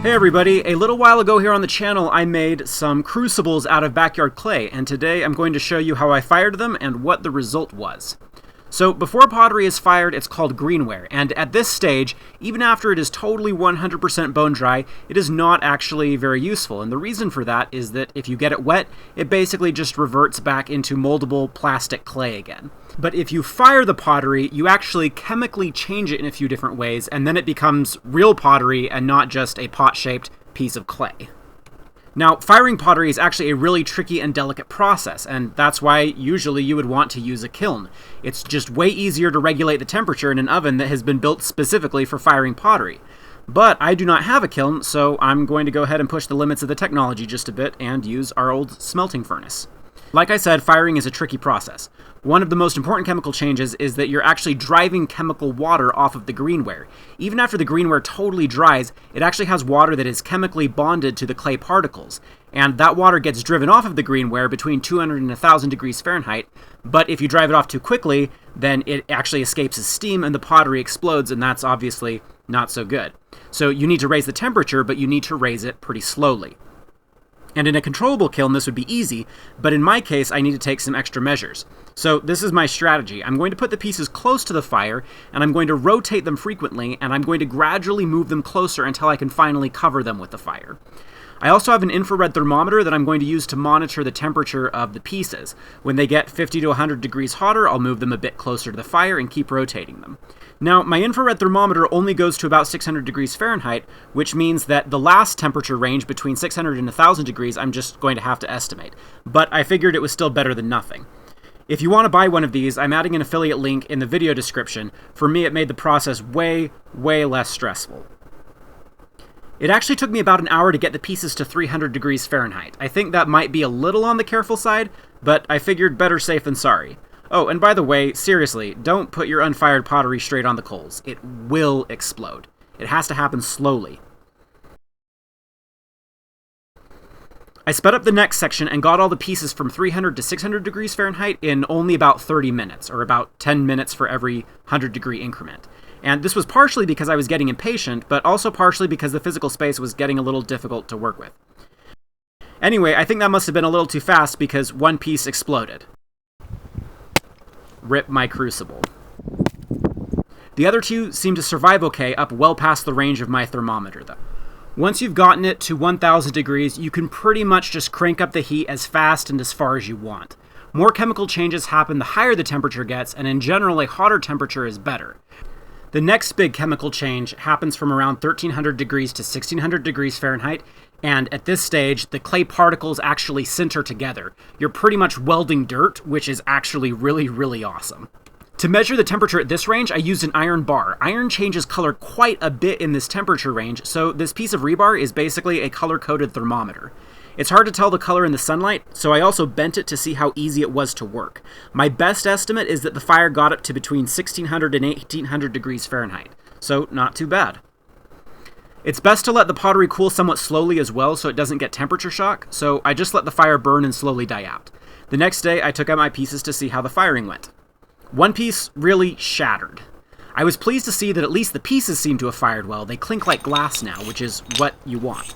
Hey everybody, a little while ago here on the channel I made some crucibles out of backyard clay, and today I'm going to show you how I fired them and what the result was. So before pottery is fired, it's called greenware, and at this stage, even after it is totally 100% bone dry, it is not actually very useful, and the reason for that is that if you get it wet, it basically just reverts back into moldable plastic clay again. But if you fire the pottery, you actually chemically change it in a few different ways, and then it becomes real pottery and not just a pot-shaped piece of clay. Now, firing pottery is actually a really tricky and delicate process, and that's why usually you would want to use a kiln. It's just way easier to regulate the temperature in an oven that has been built specifically for firing pottery. But I do not have a kiln, so I'm going to go ahead and push the limits of the technology just a bit and use our old smelting furnace. Like I said, firing is a tricky process. One of the most important chemical changes is that you're actually driving chemical water off of the greenware. Even after the greenware totally dries, it actually has water that is chemically bonded to the clay particles. And that water gets driven off of the greenware between 200 and 1000 degrees Fahrenheit, but if you drive it off too quickly, then it actually escapes as steam and the pottery explodes, and that's obviously not so good. So you need to raise the temperature, but you need to raise it pretty slowly. And in a controllable kiln, this would be easy, but in my case, I need to take some extra measures. So this is my strategy. I'm going to put the pieces close to the fire, and I'm going to rotate them frequently, and I'm going to gradually move them closer until I can finally cover them with the fire. I also have an infrared thermometer that I'm going to use to monitor the temperature of the pieces. When they get 50 to 100 degrees hotter, I'll move them a bit closer to the fire and keep rotating them. Now, my infrared thermometer only goes to about 600 degrees Fahrenheit, which means that the last temperature range between 600 and 1000 degrees I'm just going to have to estimate. But I figured it was still better than nothing. If you want to buy one of these, I'm adding an affiliate link in the video description. For me, it made the process way less stressful. It actually took me about an hour to get the pieces to 300 degrees Fahrenheit. I think that might be a little on the careful side, but I figured better safe than sorry. Oh, and by the way, seriously, don't put your unfired pottery straight on the coals. It will explode. It has to happen slowly. I sped up the next section and got all the pieces from 300 to 600 degrees Fahrenheit in only about 30 minutes, or about 10 minutes for every 100-degree increment. And this was partially because I was getting impatient, but also partially because the physical space was getting a little difficult to work with. Anyway, I think that must have been a little too fast because one piece exploded. Rip my crucible. The other two seem to survive okay up well past the range of my thermometer, though. Once you've gotten it to 1000 degrees, you can pretty much just crank up the heat as fast and as far as you want. More chemical changes happen the higher the temperature gets, and in general, a hotter temperature is better. The next big chemical change happens from around 1300 degrees to 1600 degrees Fahrenheit, and at this stage, the clay particles actually sinter together. You're pretty much welding dirt, which is actually really awesome. To measure the temperature at this range, I used an iron bar. Iron changes color quite a bit in this temperature range, so this piece of rebar is basically a color-coded thermometer. It's hard to tell the color in the sunlight, so I also bent it to see how easy it was to work. My best estimate is that the fire got up to between 1600 and 1800 degrees Fahrenheit, so not too bad. It's best to let the pottery cool somewhat slowly as well so it doesn't get temperature shock, so I just let the fire burn and slowly die out. The next day, I took out my pieces to see how the firing went. One piece really shattered. I was pleased to see that at least the pieces seem to have fired well. They clink like glass now, which is what you want.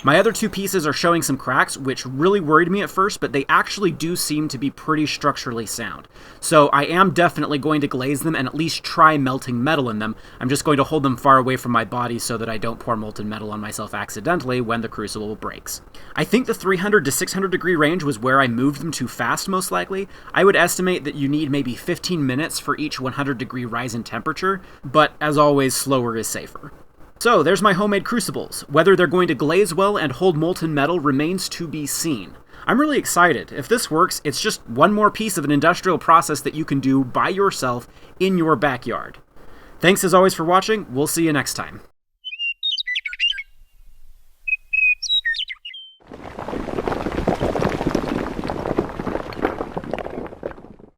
My other two pieces are showing some cracks, which really worried me at first, but they actually do seem to be pretty structurally sound. So I am definitely going to glaze them and at least try melting metal in them. I'm just going to hold them far away from my body so that I don't pour molten metal on myself accidentally when the crucible breaks. I think the 300 to 600 degree range was where I moved them too fast, most likely. I would estimate that you need maybe 15 minutes for each 100 degree rise in temperature, but as always, slower is safer. So, there's my homemade crucibles. Whether they're going to glaze well and hold molten metal remains to be seen. I'm really excited. If this works, it's just one more piece of an industrial process that you can do by yourself in your backyard. Thanks as always for watching. We'll see you next time.